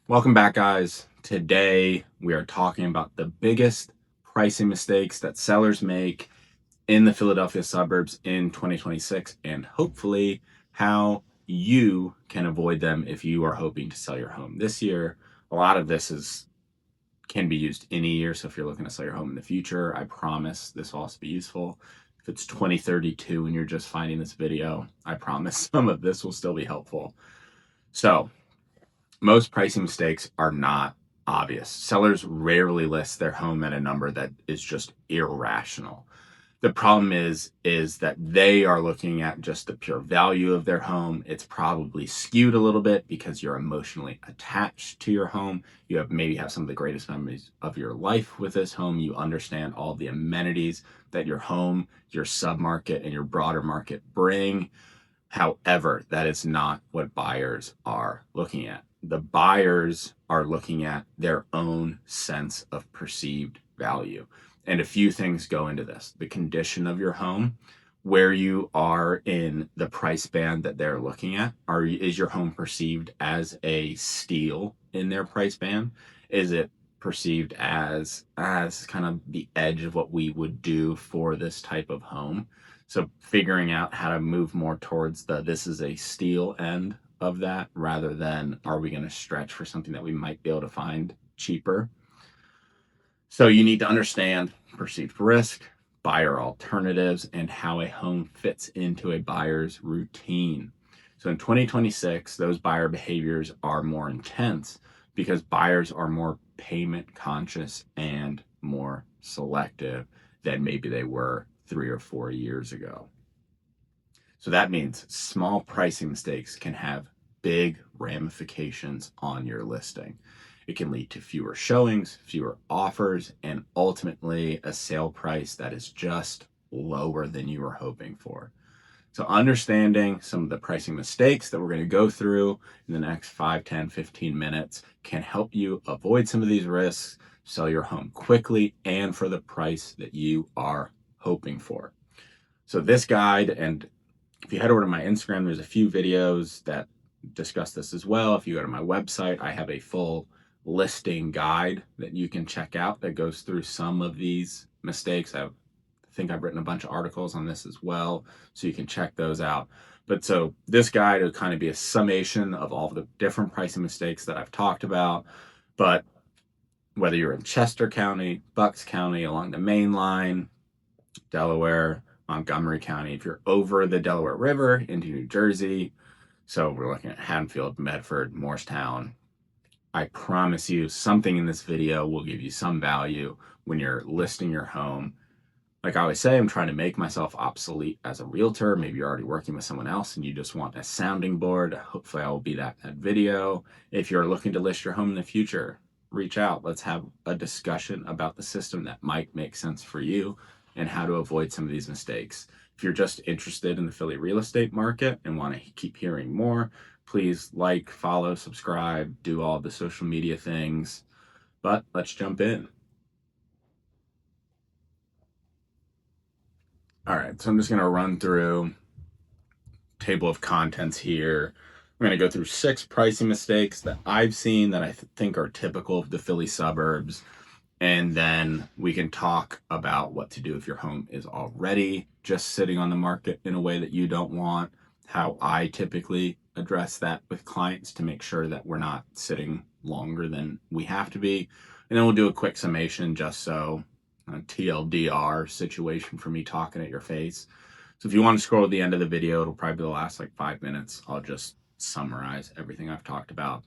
Welcome back, guys. Today we are talking about the biggest pricing mistakes that sellers make in the Philadelphia suburbs in 2026 and hopefully how you can avoid them if you are hoping to sell your home this year. A lot of this can be used any year, so if you're looking to sell your home in the future, I promise this will also be useful. If it's 2032 and you're just finding this video, I promise some of this will still be helpful. So most pricing mistakes are not obvious. Sellers rarely list their home at a number that is just irrational. The problem is that they are looking at just the pure value of their home. It's probably skewed a little bit because you're emotionally attached to your home. You maybe have some of the greatest memories of your life with this home. You understand all the amenities that your home, your submarket, and your broader market bring. However, that is not what buyers are looking at. The buyers are looking at their own sense of perceived value. And a few things go into this: the condition of your home, where you are in the price band that they're looking at. Is your home perceived as a steal in their price band? Is it perceived as kind of the edge of what we would do for this type of home? So figuring out how to move more towards this is a steal end of that, rather than are we going to stretch for something that we might be able to find cheaper. So you need to understand perceived risk, buyer alternatives, and how a home fits into a buyer's routine. So in 2026, those buyer behaviors are more intense because buyers are more payment conscious and more selective than maybe they were 3 or 4 years ago. So that means small pricing mistakes can have big ramifications on your listing. It can lead to fewer showings, fewer offers, and ultimately a sale price that is just lower than you were hoping for. So understanding some of the pricing mistakes that we're going to go through in the next 5, 10, 15 minutes can help you avoid some of these risks, sell your home quickly and for the price that you are hoping for. So this guide, and if you head over to my Instagram, there's a few videos that discuss this as well. If you go to my website, I have a full listing guide that you can check out that goes through some of these mistakes. I think I've written a bunch of articles on this as well, so you can check those out. But so this guide will kind of be a summation of all the different pricing mistakes that I've talked about. But whether you're in Chester County, Bucks County, along the main line, Delaware, Montgomery County, if you're over the Delaware River into New Jersey, so we're looking at Haddonfield, Medford, Morristown, I promise you something in this video will give you some value when you're listing your home. Like I always say, I'm trying to make myself obsolete as a realtor. Maybe you're already working with someone else and you just want a sounding board. Hopefully I will be that video. If you're looking to list your home in the future, reach out. Let's have a discussion about the system that might make sense for you and how to avoid some of these mistakes. If you're just interested in the Philly real estate market and want to keep hearing more, please like, follow, subscribe, do all the social media things. But let's jump in. All right, so I'm just going to run through table of contents here. I'm going to go through 6 pricing mistakes that I've seen that I think are typical of the Philly suburbs. And then we can talk about what to do if your home is already just sitting on the market in a way that you don't want, how I typically address that with clients to make sure that we're not sitting longer than we have to be. And then we'll do a quick summation, just so a TLDR situation for me talking at your face. So if you want to scroll to the end of the video, it'll probably be the last like 5 minutes. I'll just summarize everything I've talked about.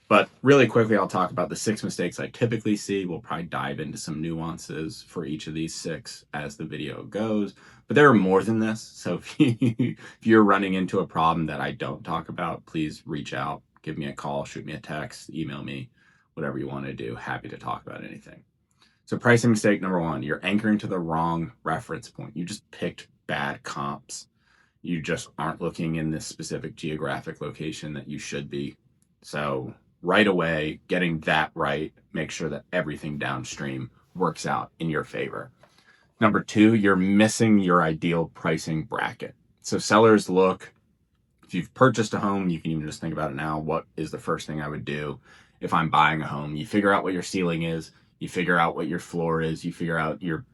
But really quickly, I'll talk about the 6 mistakes I typically see. We'll probably dive into some nuances for each of these 6 as the video goes. But there are more than this. So if you're running into a problem that I don't talk about, please reach out, give me a call, shoot me a text, email me, whatever you want to do. Happy to talk about anything. So pricing mistake number 1, you're anchoring to the wrong reference point. You just picked bad comps. You just aren't looking in this specific geographic location that you should be. So right away, getting that right, make sure that everything downstream works out in your favor. Number 2, you're missing your ideal pricing bracket. So sellers look, if you've purchased a home, you can even just think about it now. What is the first thing I would do? if I'm buying a home. You figure out what your ceiling is, you figure out what your floor is, you figure out your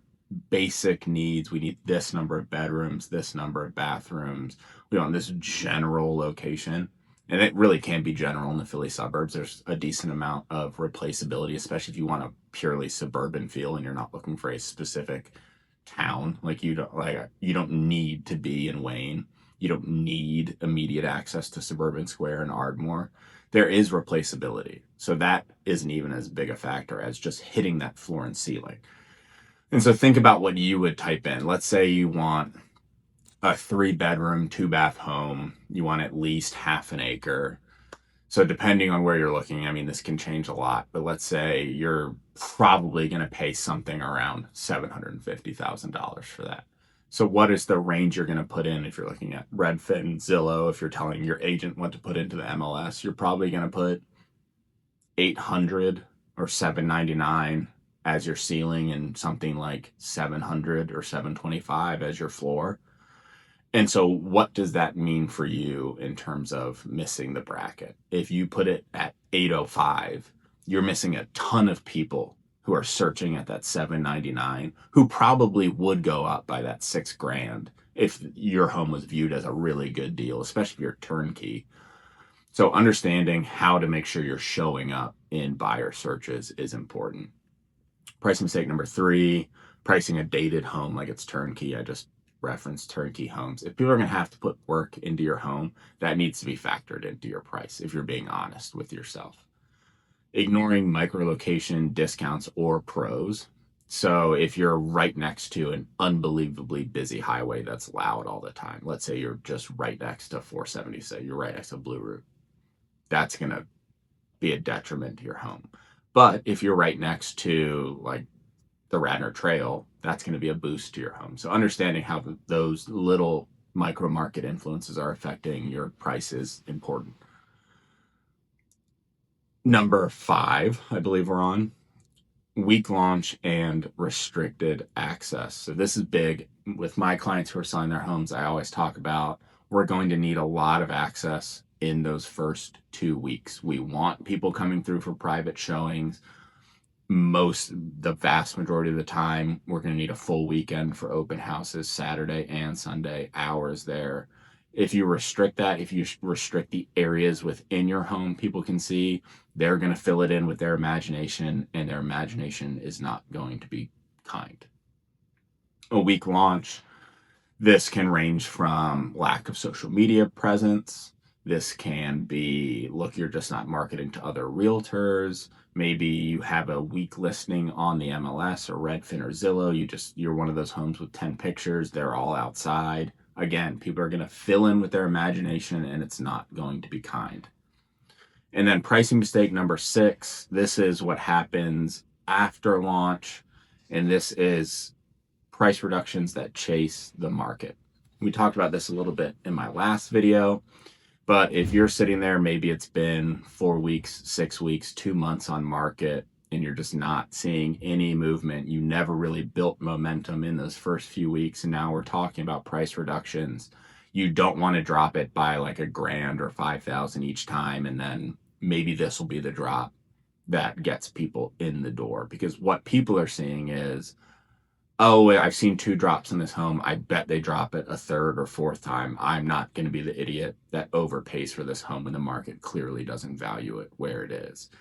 basic needs. We need this number of bedrooms, this number of bathrooms. We want this general location. And it really can be general in the Philly suburbs. There's a decent amount of replaceability, especially if you want a purely suburban feel and you're not looking for a specific town. You don't need to be in Wayne. You don't need immediate access to Suburban Square and Ardmore. There is replaceability. So that isn't even as big a factor as just hitting that floor and ceiling. And so think about what you would type in. Let's say you want a 3-bedroom, 2-bath home. You want at least half an acre. So depending on where you're looking, I mean, this can change a lot, but let's say you're probably going to pay something around $750,000 for that. So what is the range you're going to put in if you're looking at Redfin, Zillow? If you're telling your agent what to put into the MLS, you're probably going to put 800 or 799 as your ceiling and something like 700 or 725 as your floor. And so what does that mean for you in terms of missing the bracket? If you put it at 805, you're missing a ton of people who are searching at that 799, who probably would go up by that $6,000 if your home was viewed as a really good deal, especially if you're turnkey. So understanding how to make sure you're showing up in buyer searches is important. Price mistake number 3, pricing a dated home like it's turnkey. I just referenced turnkey homes. If people are going to have to put work into your home, that needs to be factored into your price if you're being honest with yourself. Ignoring micro-location discounts or pros. So if you're right next to an unbelievably busy highway that's loud all the time, let's say you're just right next to 476, you're right next to Blue Route, that's going to be a detriment to your home. But if you're right next to like the Radnor Trail, that's going to be a boost to your home. So understanding how those little micro market influences are affecting your price is important. Number 5, I believe we're on, weak launch and restricted access. So this is big. With my clients who are selling their homes, I always talk about we're going to need a lot of access in those first 2 weeks. We want people coming through for private showings. The vast majority of the time, we're going to need a full weekend for open houses, Saturday and Sunday, hours there. If you restrict that, if you restrict the areas within your home people can see, they're going to fill it in with their imagination, and their imagination is not going to be kind. A weak launch, this can range from lack of social media presence. This can be, look, you're just not marketing to other realtors. Maybe you have a weak listing on the MLS or Redfin or Zillow. You're one of those homes with 10 pictures. They're all outside. Again, people are going to fill in with their imagination, and it's not going to be kind. And then pricing mistake number 6, this is what happens after launch. And this is price reductions that chase the market. We talked about this a little bit in my last video, but if you're sitting there, maybe it's been 4 weeks, 6 weeks, 2 months on market, and you're just not seeing any movement. You never really built momentum in those first few weeks, and now we're talking about price reductions. You don't want to drop it by like $1,000 or $5,000 each time, and then maybe this will be the drop that gets people in the door. Because what people are seeing is, oh, I've seen 2 drops in this home. I bet they drop it a 3rd or 4th time. I'm not going to be the idiot that overpays for this home when the market clearly doesn't value it where it is.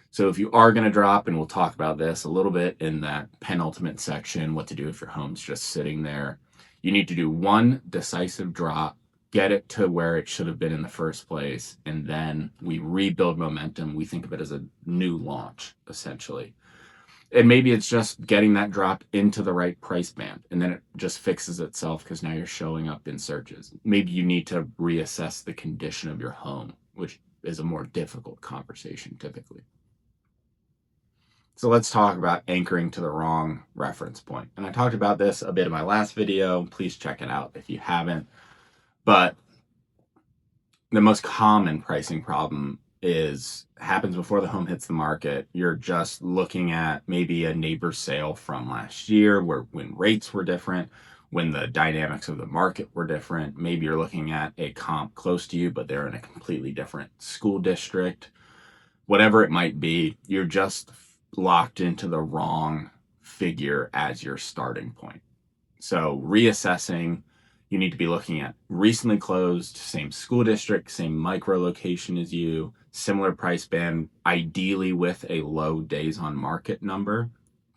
So if you are going to drop, and we'll talk about this a little bit in that penultimate section, what to do if your home's just sitting there, you need to do one decisive drop, get it to where it should have been in the first place, and then we rebuild momentum. We think of it as a new launch, essentially. And maybe it's just getting that drop into the right price band, and then it just fixes itself because now you're showing up in searches. Maybe you need to reassess the condition of your home, which is a more difficult conversation typically. So let's talk about anchoring to the wrong reference point. And I talked about this a bit in my last video. Please check it out if you haven't. But the most common pricing problem happens before the home hits the market. You're just looking at maybe a neighbor sale from last year when rates were different, when the dynamics of the market were different. Maybe you're looking at a comp close to you, but they're in a completely different school district. whatever it might be, you're just locked into the wrong figure as your starting point. So reassessing, you need to be looking at recently closed, same school district, same micro location as you, similar price band, ideally with a low days on market number,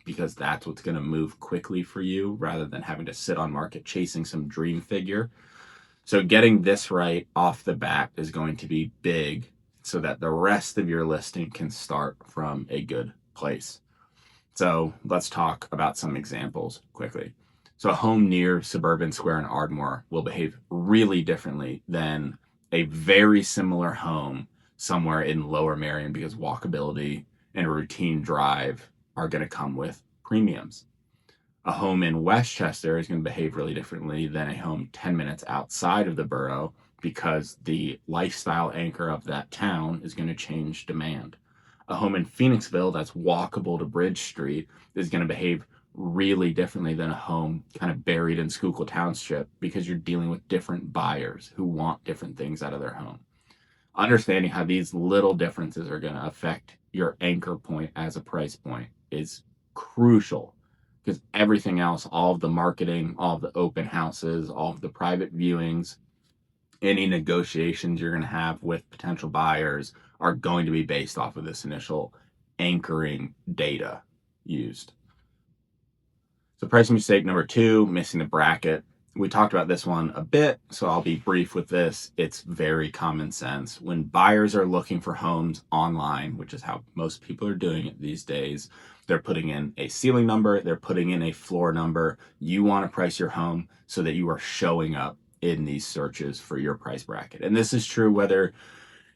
because that's what's going to move quickly for you rather than having to sit on market chasing some dream figure. So getting this right off the bat is going to be big so that the rest of your listing can start from a good place. So let's talk about some examples quickly. So a home near Suburban Square in Ardmore will behave really differently than a very similar home somewhere in Lower Merion, because walkability and a routine drive are going to come with premiums. A home in Westchester is going to behave really differently than a home 10 minutes outside of the borough, because the lifestyle anchor of that town is going to change demand. A home in Phoenixville that's walkable to Bridge Street is going to behave really differently than a home kind of buried in Schuylkill Township, because you're dealing with different buyers who want different things out of their home. Understanding how these little differences are going to affect your anchor point as a price point is crucial, because everything else, all of the marketing, all of the open houses, all of the private viewings, any negotiations you're going to have with potential buyers are going to be based off of this initial anchoring data used. So pricing mistake number 2, missing the bracket. We talked about this one a bit, so I'll be brief with this. It's very common sense. When buyers are looking for homes online, which is how most people are doing it these days, they're putting in a ceiling number, they're putting in a floor number. You want to price your home so that you are showing up in these searches for your price bracket. And this is true whether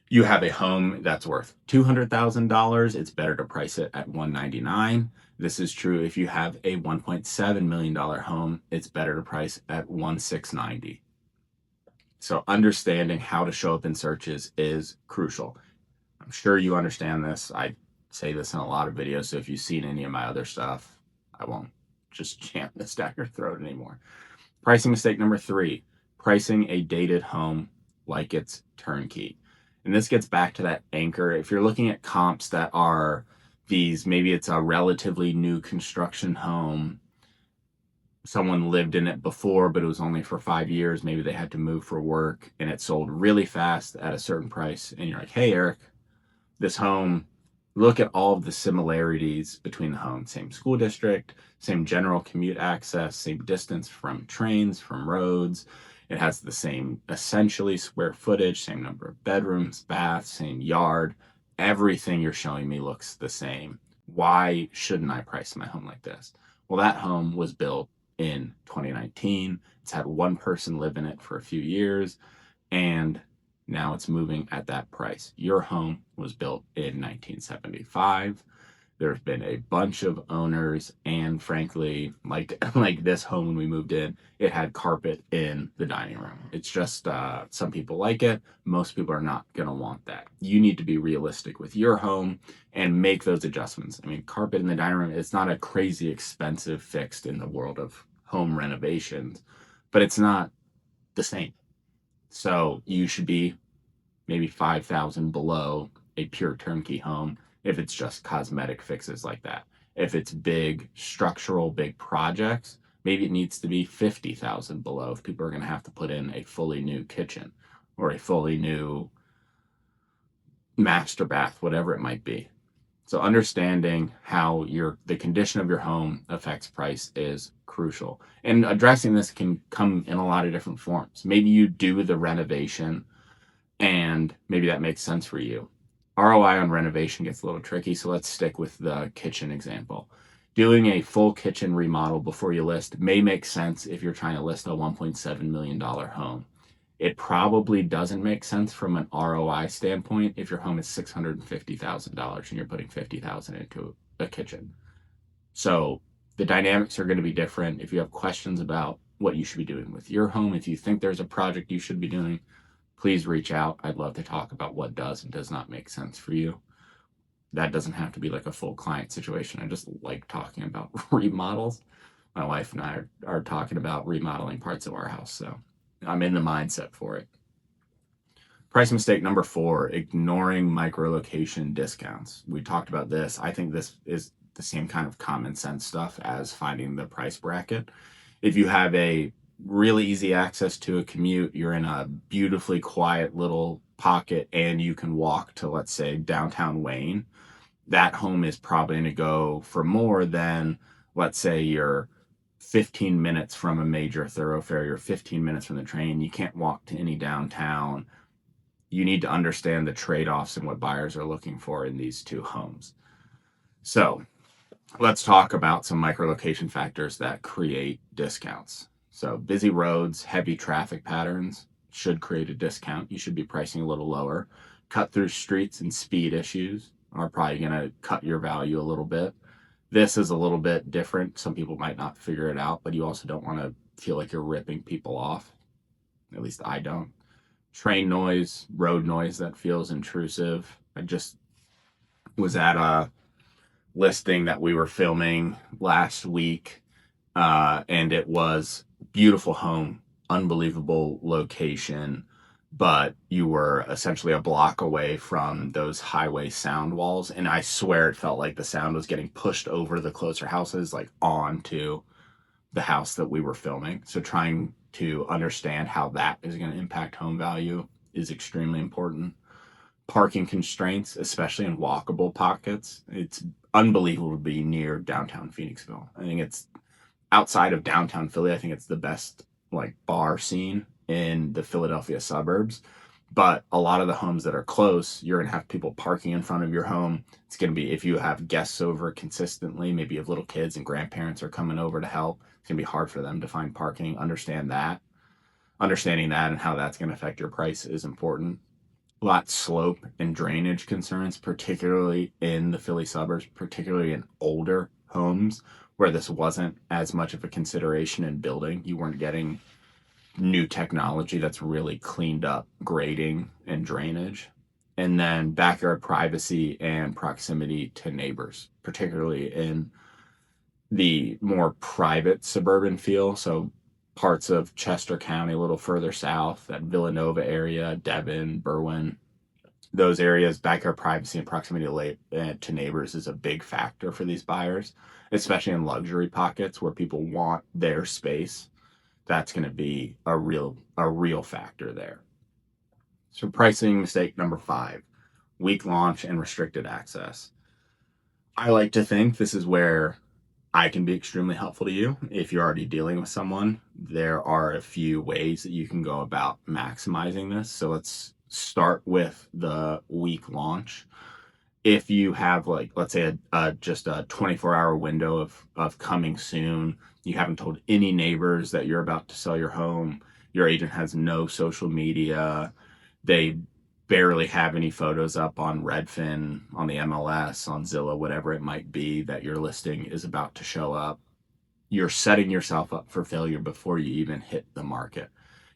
you have a home that's worth $200,000, it's better to price it at $199,000. This is true if you have a $1.7 million home, it's better to price at $1,690,000. So understanding how to show up in searches is crucial. I'm sure you understand this. I say this in a lot of videos, so if you've seen any of my other stuff, I won't just jam this down your throat anymore. Pricing mistake number 3, pricing a dated home like it's turnkey. And this gets back to that anchor. If you're looking at comps that are these, maybe it's a relatively new construction home, someone lived in it before, but it was only for 5 years. Maybe they had to move for work and it sold really fast at a certain price. And you're like, hey, Eric, this home, look at all of the similarities between the homes. Same school district, same general commute access, same distance from trains, from roads. It has the same essentially square footage, same number of bedrooms, baths, same yard. Everything you're showing me looks the same. Why shouldn't I price my home like this? Well, that home was built in 2019. It's had one person live in it for a few years, and now it's moving at that price. Your home was built in 1975. There's been a bunch of owners, and frankly, like this home when we moved in, it had carpet in the dining room. It's just some people like it. Most people are not going to want that. You need to be realistic with your home and make those adjustments. I mean, carpet in the dining room, it's not a crazy expensive fix in the world of home renovations, but it's not the same. So you should be maybe $5,000 below a pure turnkey home if it's just cosmetic fixes like that. If it's big structural, big projects, maybe it needs to be $50,000 below if people are going to have to put in a fully new kitchen or a fully new master bath, whatever it might be. So understanding how the condition of your home affects price is crucial. And addressing this can come in a lot of different forms. Maybe you do the renovation and maybe that makes sense for you. ROI on renovation gets a little tricky, so let's stick with the kitchen example. Doing a full kitchen remodel before you list may make sense if you're trying to list a $1.7 million home. It probably doesn't make sense from an ROI standpoint if your home is $650,000 and you're putting $50,000 into a kitchen. So the dynamics are going to be different. If you have questions about what you should be doing with your home, if you think there's a project you should be doing, please reach out. I'd love to talk about what does and does not make sense for you. That doesn't have to be like a full client situation. I just like talking about remodels. My wife and I are talking about remodeling parts of our house, so I'm in the mindset for it. Price mistake number 4, ignoring micro-location discounts. We talked about this. I think this is the same kind of common sense stuff as finding the price bracket. If you have a really easy access to a commute, you're in a beautifully quiet little pocket, and you can walk to, let's say, downtown Wayne, that home is probably going to go for more than, let's say, you're 15 minutes from a major thoroughfare, you're 15 minutes from the train, you can't walk to any downtown. You need to understand the trade-offs and what buyers are looking for in these two homes. So let's talk about some micro-location factors that create discounts. So busy roads, heavy traffic patterns should create a discount. You should be pricing a little lower. Cut through streets and speed issues are probably going to cut your value a little bit. This is a little bit different. Some people might not figure it out, but you also don't want to feel like you're ripping people off. At least I don't. Train noise, road noise that feels intrusive. I just was at a listing that we were filming last week, and it was beautiful home, unbelievable location, but you were essentially a block away from those highway sound walls, and I swear it felt like the sound was getting pushed over the closer houses, like onto the house that we were filming. So trying to understand how that is going to impact home value is extremely important. Parking constraints, especially in walkable pockets. It's unbelievable to be near downtown Phoenixville. I think it's outside of downtown Philly. I think it's the best like bar scene in the Philadelphia suburbs. But a lot of the homes that are close, you're going to have people parking in front of your home. It's going to be, if you have guests over consistently, maybe you have little kids and grandparents are coming over to help, it's going to be hard for them to find parking. Understanding that and how that's going to affect your price is important. A lot slope and drainage concerns, particularly in the Philly suburbs, particularly in older homes where this wasn't as much of a consideration in building. You weren't getting new technology that's really cleaned up grading and drainage. And then backyard privacy and proximity to neighbors, particularly in the more private suburban feel. So parts of Chester County, a little further south, that Villanova area, Devon, Berwyn, those areas, backyard privacy and proximity to neighbors is a big factor for these buyers, especially in luxury pockets where people want their space. That's going to be a real factor there. So pricing mistake number 5, weak launch and restricted access. I like to think this is where I can be extremely helpful to you. If you're already dealing with someone, there are a few ways that you can go about maximizing this. So let's start with the weak launch. If you have, like, let's say just a 24-hour window of coming soon, you haven't told any neighbors that you're about to sell your home, your agent has no social media, they barely have any photos up on Redfin, on the MLS, on Zillow, whatever it might be that your listing is about to show up, you're setting yourself up for failure before you even hit the market.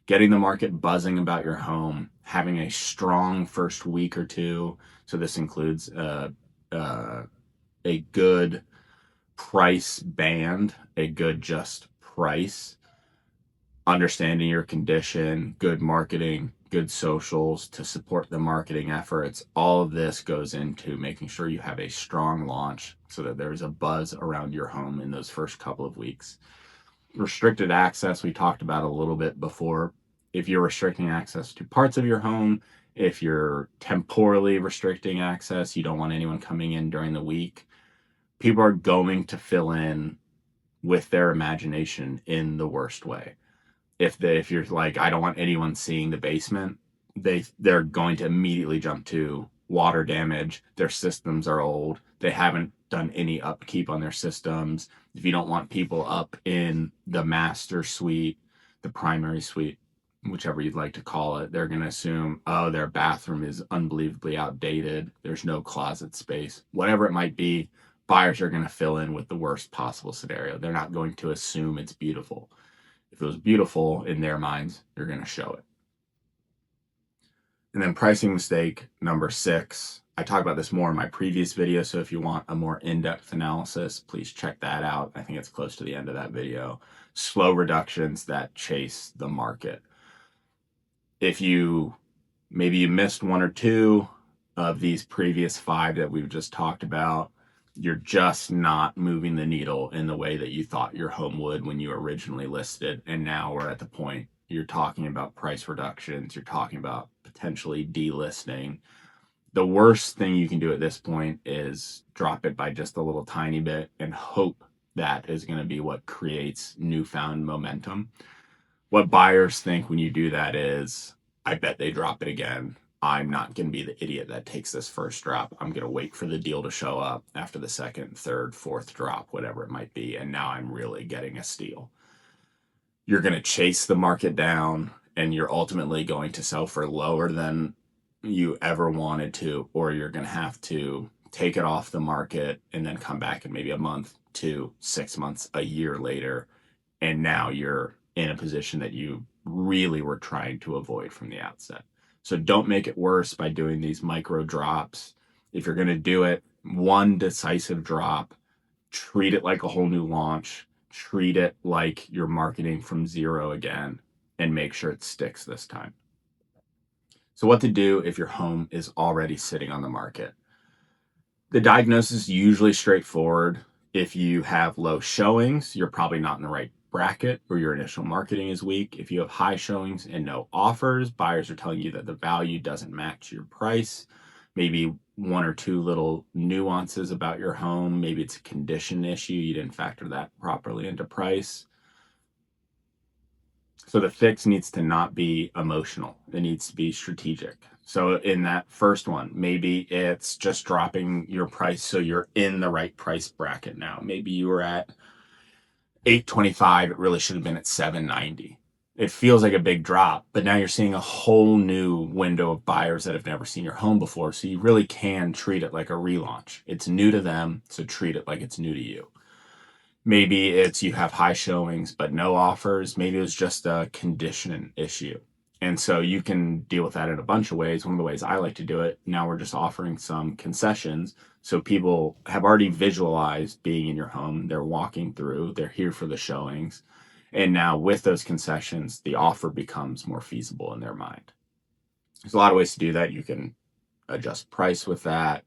Getting the market buzzing about your home, having a strong first week or two. So this includes a good price band, a good just price, understanding your condition, good marketing, good socials to support the marketing efforts. All of this goes into making sure you have a strong launch so that there's a buzz around your home in those first couple of weeks. Restricted access, we talked about a little bit before. If you're restricting access to parts of your home, if you're temporally restricting access, you don't want anyone coming in during the week, people are going to fill in with their imagination in the worst way. If you're like, I don't want anyone seeing the basement, they're going to immediately jump to water damage. Their systems are old. They haven't done any upkeep on their systems. If you don't want people up in the master suite, the primary suite, whichever you'd like to call it, they're going to assume, oh, their bathroom is unbelievably outdated. There's no closet space. Whatever it might be, buyers are going to fill in with the worst possible scenario. They're not going to assume it's beautiful. If it was beautiful in their minds, they're going to show it. And then pricing mistake number 6. I talked about this more in my previous video, so if you want a more in-depth analysis, please check that out. I think it's close to the end of that video. Slow reductions that chase the market. If you maybe you missed one or two of these previous 5 that we've just talked about. You're just not moving the needle in the way that you thought your home would when you originally listed. And now we're at the point you're talking about price reductions, you're talking about potentially delisting. The worst thing you can do at this point is drop it by just a little tiny bit and hope that is going to be what creates newfound momentum. What buyers think when you do that is, I bet they drop it again. I'm not going to be the idiot that takes this first drop. I'm going to wait for the deal to show up after the second, third, fourth drop, whatever it might be. And now I'm really getting a steal. You're going to chase the market down and you're ultimately going to sell for lower than you ever wanted to, or you're going to have to take it off the market and then come back in maybe a month, 2, 6 months, a year later. And now you're in a position that you really were trying to avoid from the outset. So don't make it worse by doing these micro drops. If you're going to do it, one decisive drop, treat it like a whole new launch, treat it like you're marketing from zero again, and make sure it sticks this time. So what to do if your home is already sitting on the market? The diagnosis is usually straightforward. If you have low showings, you're probably not in the right bracket, or your initial marketing is weak. If you have high showings and no offers, buyers are telling you that the value doesn't match your price. Maybe 1 or 2 little nuances about your home. Maybe it's a condition issue. You didn't factor that properly into price. So the fix needs to not be emotional. It needs to be strategic. So in that first one, maybe it's just dropping your price so you're in the right price bracket now. Maybe you were at $825. It really should have been at $790. It feels like a big drop, but now you're seeing a whole new window of buyers that have never seen your home before. So you really can treat it like a relaunch. It's new to them, so treat it like it's new to you. Maybe it's you have high showings but no offers. Maybe it was just a condition issue. And so you can deal with that in a bunch of ways. One of the ways I like to do it, now we're just offering some concessions. So people have already visualized being in your home. They're walking through, they're here for the showings. And now with those concessions, the offer becomes more feasible in their mind. There's a lot of ways to do that. You can adjust price with that.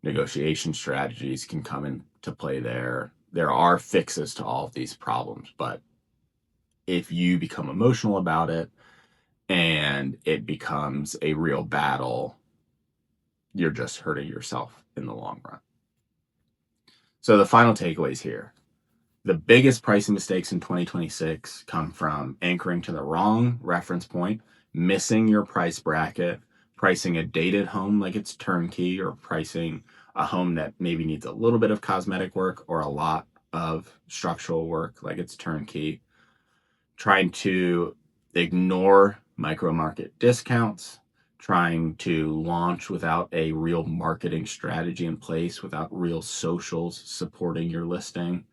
Negotiation strategies can come into play there. There are fixes to all of these problems, but if you become emotional about it and it becomes a real battle, you're just hurting yourself in the long run. So the final takeaways here. The biggest pricing mistakes in 2026 come from anchoring to the wrong reference point, missing your price bracket, pricing a dated home like it's turnkey, or pricing a home that maybe needs a little bit of cosmetic work or a lot of structural work like it's turnkey, trying to ignore micro market discounts, trying to launch without a real marketing strategy in place, without real socials supporting your listing,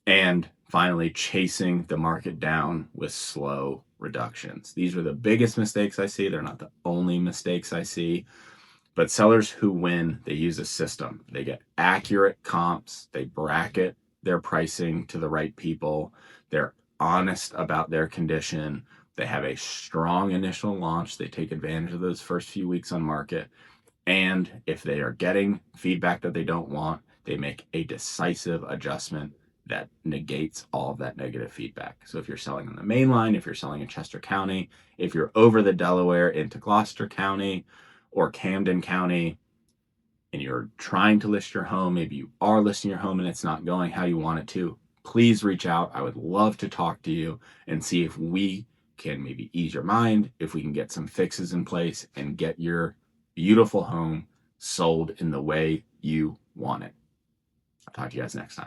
and finally chasing the market down with slow reductions. These are the biggest mistakes I see. They're not the only mistakes I see. But sellers who win, they use a system. They get accurate comps. They bracket their pricing to the right people. They're honest about their condition. They have a strong initial launch. They take advantage of those first few weeks on market. And if they are getting feedback that they don't want, they make a decisive adjustment that negates all of that negative feedback. So if you're selling on the main line, if you're selling in Chester County, if you're over the Delaware into Gloucester County or Camden County, and you're trying to list your home, maybe you are listing your home and it's not going how you want it to, please reach out. I would love to talk to you and see if we can maybe ease your mind, if we can get some fixes in place and get your beautiful home sold in the way you want it. I'll talk to you guys next time.